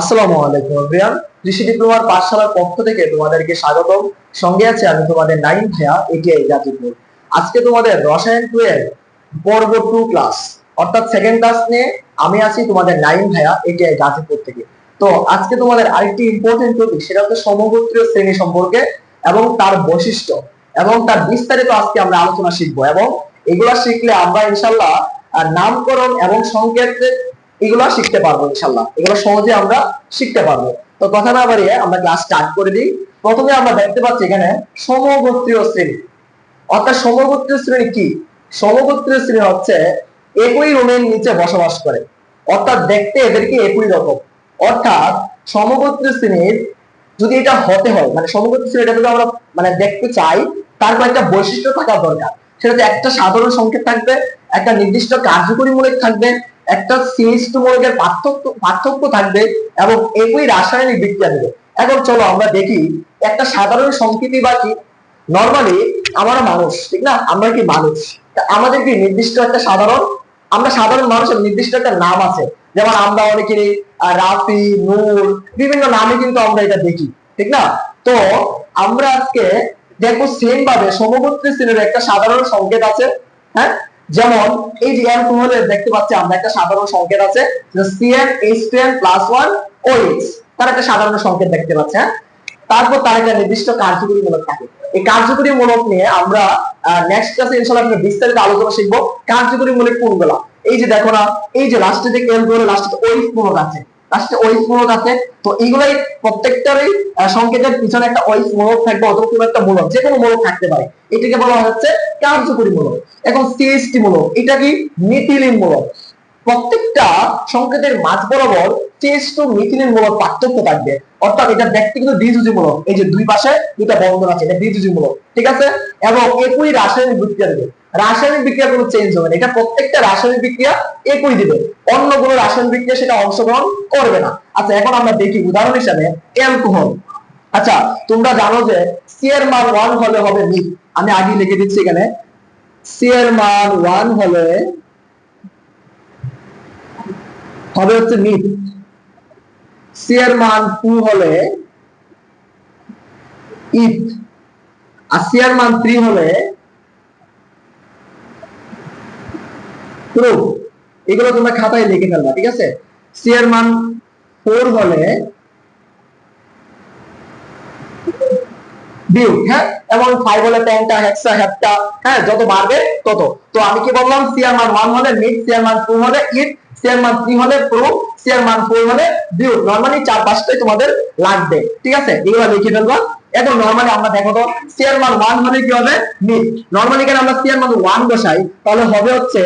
আসসালামু আলাইকুম এভরিওয়ান। কৃষি ডিপ্লোমার পাঠশালার পক্ষ থেকে তোমাদেরকে স্বাগতম। সঙ্গে আছে আমি তোমাদের নাইম ভাইয়া, এটিআই গাজীপুর। আজকে তোমাদের রসায়ন 2 এর পর্ব 2 ক্লাস অর্থাৎ সেকেন্ড ক্লাস নিয়ে আমি আছি তোমাদের নাইম ভাইয়া, এটিআই গাজীপুর থেকে। তো আজকে তোমাদের আরেকটি ইম্পর্টেন্ট টপিক, সেটা হচ্ছে সমগোত্রীয় শ্রেণী সম্পর্কে এবং তার বৈশিষ্ট্য এবং তার বিস্তারিত আজকে আমরা আলোচনা শিখবো। এবং এগুলা শিখলে আমরা ইনশাল্লাহ নামকরণ এবং সংকেত এগুলো শিখতে পারবো ইনশাল্লাহ। এগুলো সহজে আমরা শিখতে পারবো। তো কথা না বাড়িয়ে আমরা ক্লাস স্টার্ট করে দিই। প্রথমে আমরা দেখতে পাচ্ছি এখানে সমগোত্রীয় শ্রেণী। অর্থাৎ সমগোত্রীয় শ্রেণী কি? সমগোত্রীয় শ্রেণী হচ্ছে একই রুমের নিচে বসবাস করে, অর্থাৎ দেখতে এদেরকে একই রকম। অর্থাৎ সমগোত্রীয় শ্রেণীর যদি এটা হতে হয়, মানে সমগোত্রীয় শ্রেণীটা যদি আমরা দেখতে চাই, তার কয়েকটা বৈশিষ্ট্য থাকা দরকার। সেটা হচ্ছে একটা সাধারণ সংকেত থাকবে, একটা নির্দিষ্ট কার্যকরী মূলক থাকবে, একটা CH2 মৌলিকের পার্থক্য থাকবে এবং একই রাসায়নিক বিক্রিয়া দেবে। এখন চলো আমরা দেখি একটা সাধারণ সংকেতই বা কি। নরমালি আমরা মানুষ, ঠিক না? আমরা কি মানুষ? আমাদের কি নির্দিষ্ট একটা আমরা সাধারণ মানুষের নির্দিষ্ট একটা নাম আছে। যেমন আমরা অনেকেরই রাফি, নূর, বিভিন্ন নামে কিন্তু আমরা এটা দেখি, ঠিক না? তো আমরা আজকে দেখো সেম ভাবে সমগোত্রীয় শ্রেণীর একটা সাধারণ সংকেত আছে। হ্যাঁ, যেমন এই যে অ্যালকোহলে দেখতে পাচ্ছি আমরা একটা সাধারণ সংকেত আছে, যে CnH2n+1 OH, তার একটা সাধারণ সংকেত দেখতে পাচ্ছি। হ্যাঁ, তারপর তার একটা নির্দিষ্ট কার্যকরী মূলক থাকে। এই কার্যকরী মূলক নিয়ে আমরা নেক্সট ক্লাসে ইনশাআল্লাহ আমরা বিস্তারিত আলোচনা শিখব। কার্যকরী মূলক কোনগুলা? এই যে দেখো না, এই যে লাস্টে যে অ্যালকোহলে লাস্টে OH মূলক আছে, তো এইগুলাই প্রত্যেকটারই সংকেতের পিছনে একটা OH মূলক থাকবে অথবা কোনো একটা মূলক, যে কোনো মূলক থাকতে পারে। এটাকে বলা হচ্ছে কার্যকরী মূলক। এখন CH3 মূলক, এটা কি? মিথিলিন মূলক। প্রত্যেকটা সংকেতের মাঝ বরাবর CH2 মিথিলিন মূলক পার্থক্য থাকবে। অর্থাৎ এটা দেখতে কিন্তু দ্বিযোজী মূলক। এই যে দুই পাশে দুটো বন্ধন আছে, এটা দ্বিযোজী মূলক, ঠিক আছে? এবং একই রাসায়নিক বিক্রিয়া দেবে। রাসায়নিক বিক্রিয়া কোনো চেঞ্জ হবে না, এটা প্রত্যেকটা রাসায়নিক বিক্রিয়া একই দিবে। অন্য কোনো রাসায়নিক বিক্রিয়া সেটা অংশগ্রহণ করবে না। আচ্ছা, এখন আমরা দেখি উদাহরণ হিসেবে অ্যালকোহল। আচ্ছা, তোমরা জানো যে সি এর মান 1 হলে হবে মিথ। আমি আগে লিখে দিচ্ছি এখানে, সি এর মান 1 হলে হবে হচ্ছে মিথ। সি এর মান 2 হলে ইথ। আর সি এর মান 3 হলে প্রুফ। এগুলো তোমরা খাতায় লিখে ফেলবা, ঠিক আছে? সি এর মান 4 হলে বিউট। হ্যাঁ, এবং 5 হলে পেন্টা, হেক্সা, হেপ্টা। হ্যাঁ, যত বাড়বে তত। তো আমি কি বললাম? সি এর মান 1 হলে মিথ, সি এর মান 2 হলে ইথ, সি এর মান 3 হলে প্রুফ, সি এর মান 4 হলে বিউট। নরমালি 4-5টাই তোমাদের লাগবে, ঠিক আছে? এগুলো লিখে ফেলবা। এখন নরমালি আমরা দেখো তো, সি এর মান 1 হলে কি হবে? মিথ। নরমালি কেন আমরা সি এর মান 1 বসাই, তাহলে হবে হচ্ছে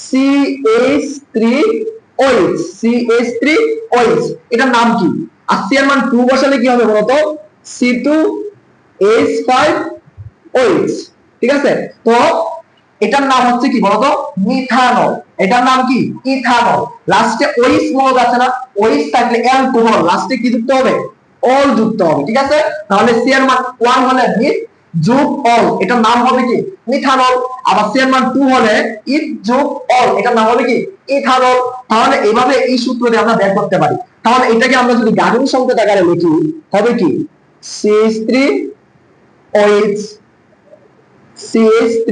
CH3OH। CH3OH এটার নাম কি? আর সি এর মান 2 বসালে কি হবে বলতো? C2H5OH, ঠিক আছে? তো এটার নাম হচ্ছে কি বলতো? মিথানল। এটার নাম কি? ইথানল। লাস্টে OH মূলক আছে না? OH থাকলে অ্যালকোহল, লাস্টে কি যুক্ত হবে? অল যুক্ত হবে, ঠিক আছে? তাহলে সি এর মান 1 হলে মিথ যোগ অল, এটার নাম হবে কি? মিথানল। আবার সি এর মান 2 হলে ইথ যোগ অল, এটার নাম হবে কি? ইথানল। তাহলে এভাবে এই সূত্র দিয়ে আমরা বের করতে পারি। তাহলে এটাকে আমরা যদি গাণিতিক সংকেত আকারে লিখি, হবে কি? CH3OH, CH3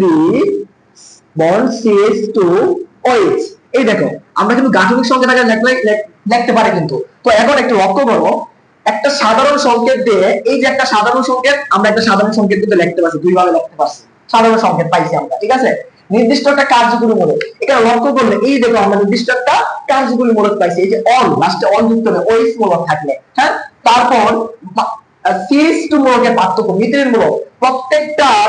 bond CH2OH। এই দেখো, আমরা কিন্তু গাঠনিক সংকেত আকারে লিখতে পারি কিন্তু। তো এখন একটু লক্ষ্য করো, একটা সাধারণ সংকেত দিয়ে, এই যে একটা সাধারণ সংকেত, আমরা একটা সাধারণ সংকেত কিন্তু লিখতে পারছি, দুই ভাবে লিখতে পারছি। সাধারণ সংকেত পাইছি আমরা, ঠিক আছে? নির্দিষ্ট একটা কার্যকরী মূলক, এটা লক্ষ্য করলে এই দেখো আমরা নির্দিষ্ট একটা কার্যকরী মূলক পাইছি। এই যে অল, লাস্টে অল যুক্ত হবে OH মূলক থাকলে। হ্যাঁ, তারপর CH2 মূলকের পার্থক্য, মিথিলিন মূলক প্রত্যেকটার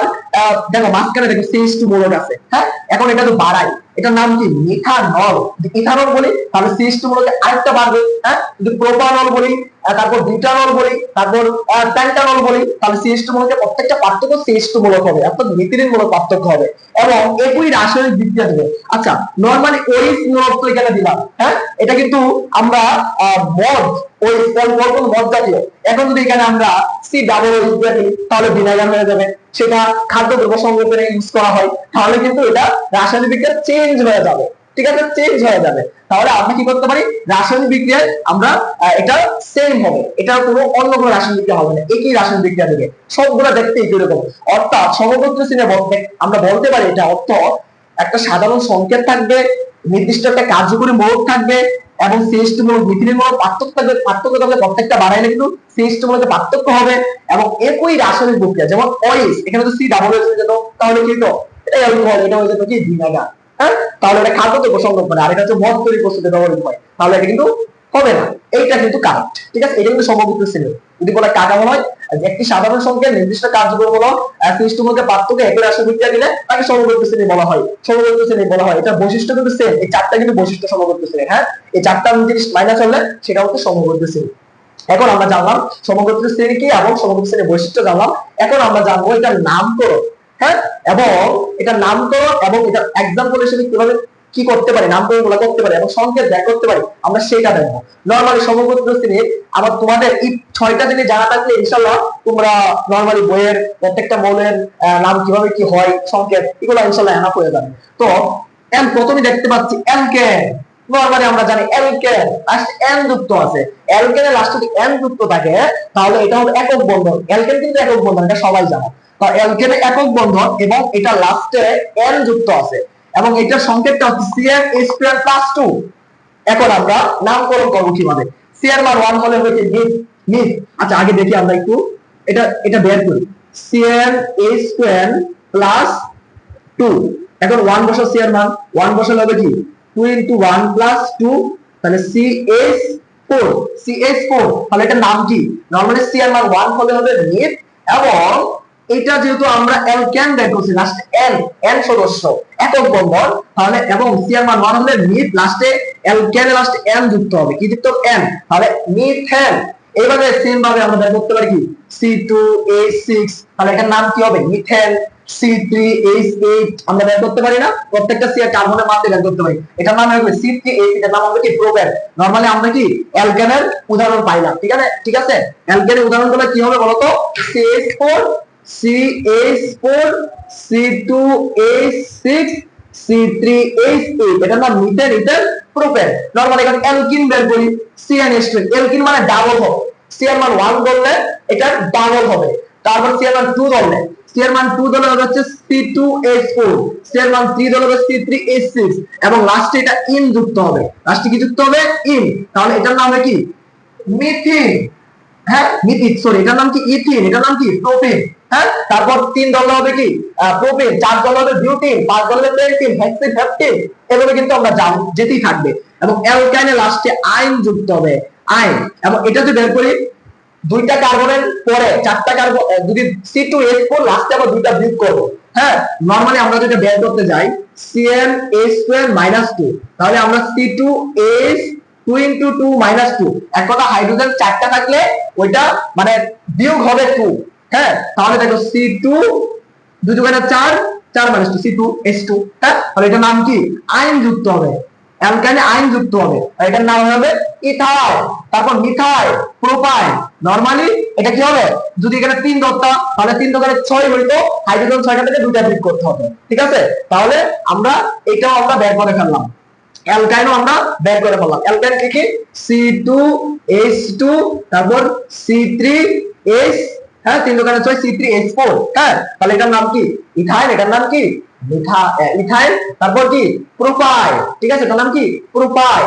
দেখো মাঝখানে দেখো CH2 মূলক আছে। হ্যাঁ, এখন এটা তো বাড়াই, এটার নাম কি? মিথানল। যদি ইথানল বলি তাহলে CH2 মূলকে আরেকটা বাড়বে। হ্যাঁ, যদি প্রোপানল বলি, তারপর বিউটানল বলি, তারপর পেন্টানল বলি, তাহলে CH2 মূলকের প্রত্যেকটা পার্থক্য CH2 মূলক হবে, অর্থাৎ মিথিলিন মূলক পার্থক্য হবে এবং একই রাসায়নিক বিক্রিয়া দেবে। আচ্ছা, নরমালি OH মূলক তো এখানে দিলাম। হ্যাঁ, এটা কিন্তু আমরা মদ, ওই মদ জাতীয়। এখন যদি এখানে আমরা COOH দিই তাহলে ভিনেগার হয়ে যাবে। সেটা খাদ্যদ্রব্য সংরক্ষণে ইউজ করা হয়, তাহলে কিন্তু এটা রাসায়নিক বিক্রিয়া চেঞ্জ হয়ে যাবে। ঠিক আছে, চেঞ্জ হয়ে যাবে। তাহলে আমরা কি করতে পারি, রাসায়নিক বিক্রিয়ায় আমরা এটা সেম হবে, এটা কোনো অন্য কোনো রাসায়নিক বিক্রিয়া হবে না, একই রাসায়নিক বিক্রিয়া দেবে, সবগুলো দেখতে একই রকম। অর্থাৎ সমগোত্র শ্রেণী আমরা বলতে পারি এটা অর্থ একটা সাধারণ সংকেত থাকবে, নির্দিষ্ট একটা কার্যকরী মৌল থাকবে এবং সিএইচ2 মৌল মিথিলিন মৌল পার্থক্য থাকবে, পার্থক্য থাকলে প্রত্যেকটা বাড়াইলে কিন্তু সিএইচ2 মৌলের পার্থক্য হবে এবং একই রাসায়নিক বিক্রিয়া। যেমন ওএইচ, এখানে তো সি ডাবল এইচ হয়ে যেত, তাহলে কি তো এটা অ্যালকোহল, এটা হয়ে যেত কি ভিনেগার। হ্যাঁ, তাহলে এটা খাদ্য দ্রব্য সংরক্ষণ, আর এটা হচ্ছে মদ তৈরি প্রস্তুতে ব্যবহৃত হয়, তাহলে এটা কিন্তু হবে না। এইটা কিন্তু কারেক্ট, ঠিক আছে, এটা কিন্তু সমগোত্র শ্রেণী। যদি বলা কাকা বলা হয় একটি সাধারণ সংখ্যার নির্দিষ্ট কার্যকরী মৌল সিএইচ2 মৌলের পার্থক্য একই রাসায়নিক বিক্রিয়া দিলে তাকে সমগোত্র শ্রেণী বলা হয়, সমগোত্র শ্রেণী বলা হয়। এটা বৈশিষ্ট্য কিন্তু সেম, এই চারটা কিন্তু বৈশিষ্ট্য সমগোত্র শ্রেণী। হ্যাঁ, এই চারটা জিনিস মাইনাস হলে সেটা হচ্ছে সমগোত্র শ্রেণী। এখন আমরা জানলাম সমগোত্র শ্রেণী কি এবং সমগোত্র শ্রেণীর বৈশিষ্ট্য জানলাম। এখন আমরা জানবো এটার নামকরণ। হ্যাঁ, এবং এটা নামকরণ এবং এটা এক্সাম্পল হিসেবে কিভাবে কি করতে পারি, নামকরণ গুলো করতে পারি এবং সংকেত ব্যাখ্যা করতে পারি, আমরা সেটা দেখবো। নরমালি সমগোত্র শ্রেণীর আবার তোমাদের এই 6টা জিনিস জানা থাকলে ইনশাআল্লাহ তোমরা নরমালি বইয়ের প্রত্যেকটা মৌলের নাম কিভাবে কি হয়, সংকেত, এগুলো ইনশাআল্লাহ এনাফ হয়ে যাবে। তো প্রথমে দেখতে পাচ্ছি অ্যালকেন। নরমালি আমরা জানি অ্যালকেন লাস্টে এন যুক্ত আছে, অ্যালকেনের লাস্টে যদি এন যুক্ত থাকে তাহলে এটা হবে একক বন্ধন। অ্যালকেন কিন্তু একক বন্ধন, এটা সবাই জানে। তো অ্যালকেনে একক বন্ধন এবং এটা লাস্টে এন যুক্ত আছে এবং এটার সংকেতটা হচ্ছে CnH2+2। এখন আমরা নামকরণ করব কিভাবে, সি এর মান 1 হলে হবে কি মিথ, মিথ। আচ্ছা আগে দেখি আমরা একটু এটা বের করি। CnH2+2, এখন 1 বসাও, সি এর মান 1 বসালে হবে কি 2 * 1 + 2, তাহলে CH4, CH4। তাহলে এটার নাম কি, নরমালি সি এর মান 1 হলে হবে মিথ এবং এটা যেহেতু আমরা অ্যালকেন বের করছি লাস্টে এন সদস্য একক বন্ধন, তাহলে এবং সি এর মান 1 হলে মিথ, লাস্টে অ্যালকেন লাস্টে এন যুক্ত হবে, কি যুক্ত এন, তাহলে মিথেন। এইভাবে সেম ভাবে আমরা বের করতে পারি কি C2H6, তাহলে এটার নাম কি হবে মিথেন। C3H8 আমরা বের করতে পারি না, প্রত্যেকটা সি এর কার্বনের মান বের করতে পারি, এটার নাম হবে C3H, এটার নাম হবে কি প্রোপেন। নরমালি আমরা কি অ্যালকেনের উদাহরণ পাইলাম, ঠিক আছে, ঠিক আছে। অ্যালকেনের উদাহরণগুলো কি হবে বলতো, CH4, CH4, C2H6, C3H8, এটার নাম মিথেন, ইথেন, প্রোপেন। নরমালি এখন অ্যালকিন বের করি, CnH2, অ্যালকিন মানে ডাবল হবে, সি এর মান 1 ধরলে এটা ডাবল হবে, তারপর সি এর মান 2 ধরলে, সি এর মান 2 ধরলে হচ্ছে C2H4, সি এর মান 3 ধরলে হবে C3H6 এবং লাস্টে এটা ইন যুক্ত হবে, লাস্টে কি যুক্ত হবে ইন, তাহলে এটার নাম হবে কি মিথিন। হ্যাঁ, মিথিন, সরি এটার নাম কি ইথিন, এটার নাম কি প্রোপিন। হ্যাঁ, তারপর 3 দল হবে কি প্রোপিন, 4 দল হবে বিউটিন, 5 দল হবে পেন্টিন, হেক্সিন, হেপটিন, এভাবে কিন্তু আমরা যেতেই থাকবে এবং অ্যালকাইনে লাস্টে আইন যুক্ত হবে, আইন। এবং এটা যদি বের করি দুইটা কার্বনের পরে চারটা কার্বন, যদি C2H4 লাস্টে আবার দুইটা বিয়োগ করব। হ্যাঁ, নরমালি আমরা যদি বের করতে যাই CnH2 - 2, তাহলে আমরা C2H 2 * 2 - 2, এক কথা হাইড্রোজেন চারটা থাকলে ওইটা মানে বিয়োগ হবে 2। হ্যাঁ, তাহলে দেখো C2 2 * 4, 4 - 2, C2H2। হ্যাঁ, তাহলে এটার নাম কি আইন যুক্ত হবে, অ্যালকাইনে আইন যুক্ত হবে, এটার নাম হবে ইথাইল। তারপর মিথাইল, প্রোপাইল। নরমালি এটা কি হবে, যদি এখানে 3 ধরতাম তাহলে 3 * 6 হইতো, হাইড্রোজেন 6টা থেকে দুইটা বিয়োগ করতে হবে, ঠিক আছে। তাহলে আমরা এটাও আমরা বের করে ফেললাম, অ্যালকাইনও আমরা বের করে ফেললাম। অ্যালকাইন কি কি C2H2, তারপর C3H, হ্যাঁ 3 * 6 C3H4। হ্যাঁ, তাহলে এটার নাম কি ইথাইল, এটার নাম কি ইথাইল, তারপর কি প্রোপাইল, ঠিক আছে, এটার নাম কি প্রোপাইল।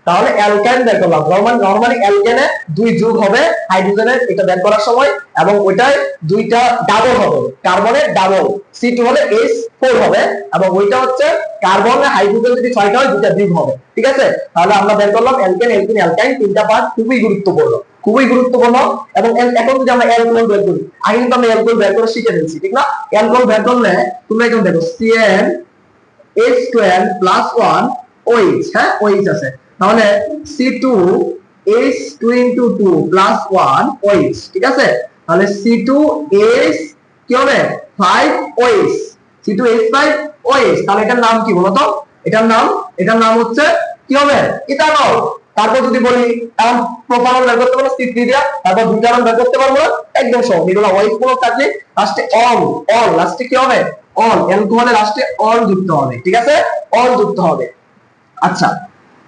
তাহলে অ্যালকাইন বের করলাম। নরমালি অ্যালকেনে 2 যোগ হবে হাইড্রোজেনের এটা বের করার সময় এবং ওইটায় দুইটা ডাবল হবে, কার্বনের ডাবল, C2 হলে H4 হবে এবং ওইটা হচ্ছে কার্বনের হাইড্রোজেন যদি 6টা হয় দুইটা যোগ হবে, ঠিক আছে। তাহলে আমরা বের করলাম অ্যালকেন, অ্যালকিন, অ্যালকাইন, তিনটা পার্ট খুবই গুরুত্বপূর্ণ, খুবই গুরুত্বপূর্ণ। এবং এখন যদি আমরা অ্যালকোহল বের করি, আগে কিন্তু আমরা অ্যালকোহল বের করে শিখে নিয়েছি, ঠিক না। অ্যালকোহল বের করলে তোমরা এখন দেখো CnH2+1 OH, হ্যাঁ OH আছে, তাহলে C2H2 * 2 + 1 OH, ঠিক আছে। তাহলে C2H কি হবে 5 OH, C2H5 OH। তাহলে এটার নাম কি বলতো, এটার নাম হচ্ছে কি হবে ইথানল। তারপর যদি বলি এখন প্রোপানল বের করতে পারবো C3 দিয়া, তারপর বিউটানল বের করতে পারবো একদম সহজ। এগুলো OH গুলো থাকলে লাস্টে লাস্টে কি হবে অল, অ্যালকোহলে লাস্টে অল যুক্ত হবে, ঠিক আছে, অল যুক্ত হবে। আচ্ছা,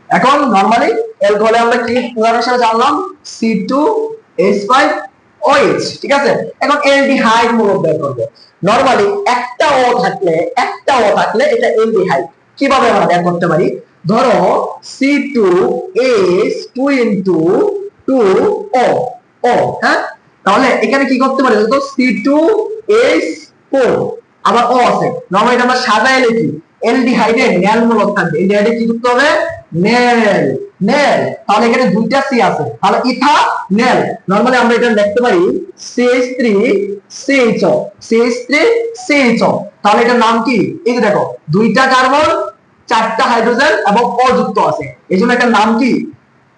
এখন নরমালি অ্যালকোহলে আমরা কি উদাহরণ হিসেবে জানলাম C2H5OH, ঠিক আছে। এখন অ্যালডিহাইড মূলক বের করব। নরমালি একটা ও থাকলে এটা অ্যালডিহাইড। কিভাবে আমরা বের করতে পারি? ধরো C2H2 ও, হ্যাঁ, তাহলে এখানে কি করতে পারি? তো C2H4 আবার ও আছে, নরমালি এটা আমরা সাজায় লিখি। অ্যালডিহাইডে নেল মূলক থাকবে, অ্যালডিহাইডে কি যুক্ত হবে? নেল। নেল, তাহলে এখানে দুইটা সি আছে, তাহলে ইথানেল। নরমালি আমরা এটা লিখতে পারি CH3CHO, CH3CHO। তাহলে এটার নাম কি? এই যে দেখো, দুইটা কার্বন, চারটা হাইড্রোজেন এবং ও যুক্ত আছে, এইজন্য এটার নাম কি?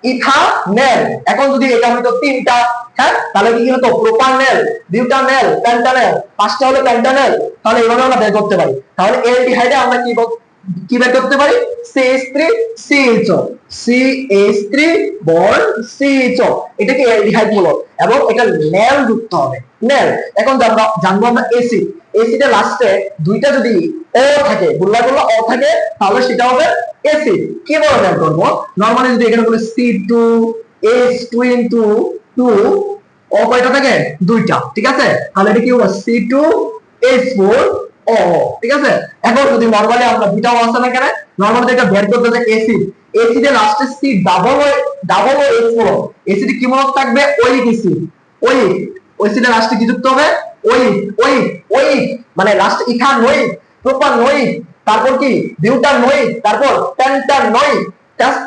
ইথানেল। এখন যদি এটা হতো তিনটা, হ্যাঁ, তাহলে কি হতো? প্রোপানেল, বিউটানেল, পেন্টানেল, পাঁচটা হলো পেন্টানেল। তাহলে এইভাবে আমরা বের করতে পারি। তাহলে অ্যালডিহাইডে আমরা কি বের করতে পারি? CH3CHO, CH3 বন্ড CHO, এটা কি অ্যালডিহাইড মূলক এবং এটা নেল যুক্ত হবে, নেল। এখন জানবো আমরা এসিড। এসিডে লাস্টে দুইটা যদি ও থাকে, বুল্লা ও থাকে, তাহলে সেটা হবে এসিড। কিভাবে বের করব? নরমালি যদি এখানে বলে C2H2 ও কয়টা থাকে? দুইটা, ঠিক আছে। তাহলে এটা কি হবে? C2H4 ও, ঠিক আছে। এখন যদি নরমালি আমরা দুইটা আছে না কেন, নরমালি এটা বের করতে যে এসিড, এসিডের লাস্টে সি ডাবল ও H4, এসিড কি মূলক থাকবে? ওইক এসিড। ওইক, এসিডের লাস্টে কি যুক্ত হবে? ওইক, মানে লাস্ট ইথানোইক, প্রোপানোইক, তারপর কি বিউটানোইক, তারপর পেন্টানোইক।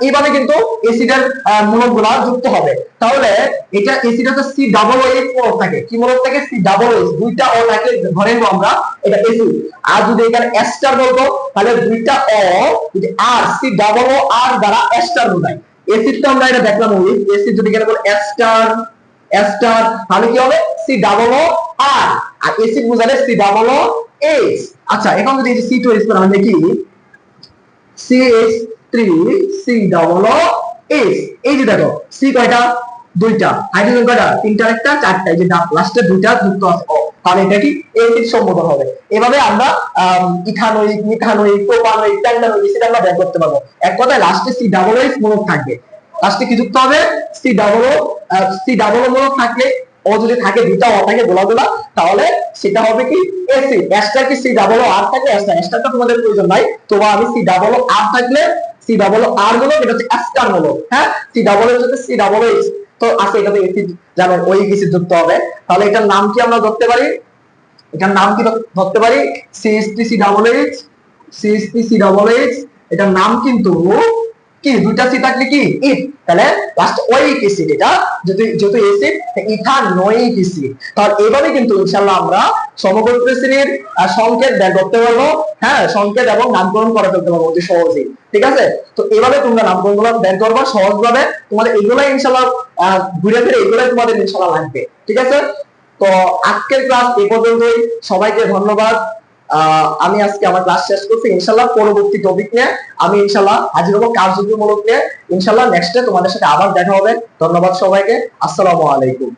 এইভাবে কিন্তু এসিডের মূলকগুলো যুক্ত হবে। তাহলে এটা এসিড হচ্ছে সি ডাবল ও এইচ মূলক থাকে। কি মূলক থাকে? সি ডাবল ও এইচ, দুইটা ও থাকে, ধরে নেব আমরা এটা এসিড। আর যদি এখানে এস্টার বলতো, তাহলে দুইটা ও যদি আর, সি ডাবল ও আর দ্বারা এস্টার বোঝায়। এসিড তো আমরা এটা দেখলাম, ওই এসিড যদি এখানে বল এস্টার, তাহলে কি হবে? সি ডাবল ও আর, আর এসিড বোঝালে সি ডাবল ও এইচ। আচ্ছা, এখন যদি C2H আমরা দেখি CH3COOH, এই যে দেখো সি কয়টা? দুইটা, হাইড্রোজেন কয়টা? তিনটা, একটা, চারটা, এই যে লাস্টে দুইটা যুক্ত আছে ও, তাহলে এটা কি এসিড সম্বোধন হবে। এভাবে আমরা ইথানোইক, মিথানোইক, প্রোপানোইক, পেন্টানোইক এসিড আমরা বের করতে পারবো। এক কথায় লাস্টে COOH মূলক থাকবে। লাস্টে কি যুক্ত হবে? C মূলক থাকলে, ও যদি থাকে, দুইটা ও থাকে গোলা, তাহলে সেটা হবে কি? এসিড। এস্টার কি COOR থাকলে এস্টারটা তোমাদের প্রয়োজন নাই, তোমার আমি COOR থাকলে COOR মূলক, এটা হচ্ছে এস্টার মূলক, হ্যাঁ। COOH হচ্ছে COOH, তো আছে এটাতে এসিড, জানো ওই এসিড যুক্ত হবে। তাহলে এটার নাম কি আমরা ধরতে পারি? এটার নাম কি ধরতে পারি? CH3COOH, এটার নাম কিন্তু কি? দুইটা সি থাকলে কি? ইথ, তাহলে লাস্ট ওইক এসিড। এটা যেহেতু এসিড, ইথানোইক এসিড। তাহলে এইভাবে কিন্তু ইনশাআল্লাহ আমরা সমগোত্র শ্রেণীর সংকেত বের করতে পারবো, হ্যাঁ, সংকেত এবং নামকরণ করে ফেলতে পারবো অতি সহজেই, ঠিক আছে। তো এইভাবে তোমরা নামকরণগুলো বের করবা সহজভাবে। তোমাদের এগুলাই ইনশাআল্লাহ ঘুরে ফিরে এগুলাই তোমাদের ইনশাআল্লাহ লাগবে, ঠিক আছে। তো আজকের ক্লাস এই পর্যন্তই। সবাইকে ধন্যবাদ। আমি আজকে আমার ক্লাস শেষ করছি। ইনশাআল্লাহ পরবর্তী টপিক নিয়ে আমি ইনশাআল্লাহ হাজির হবো, কার্যক্রমমূলক নিয়ে। ইনশাআল্লাহ নেক্সটে তোমাদের সাথে আবার দেখা হবে। ধন্যবাদ সবাইকে। আসসালামু আলাইকুম।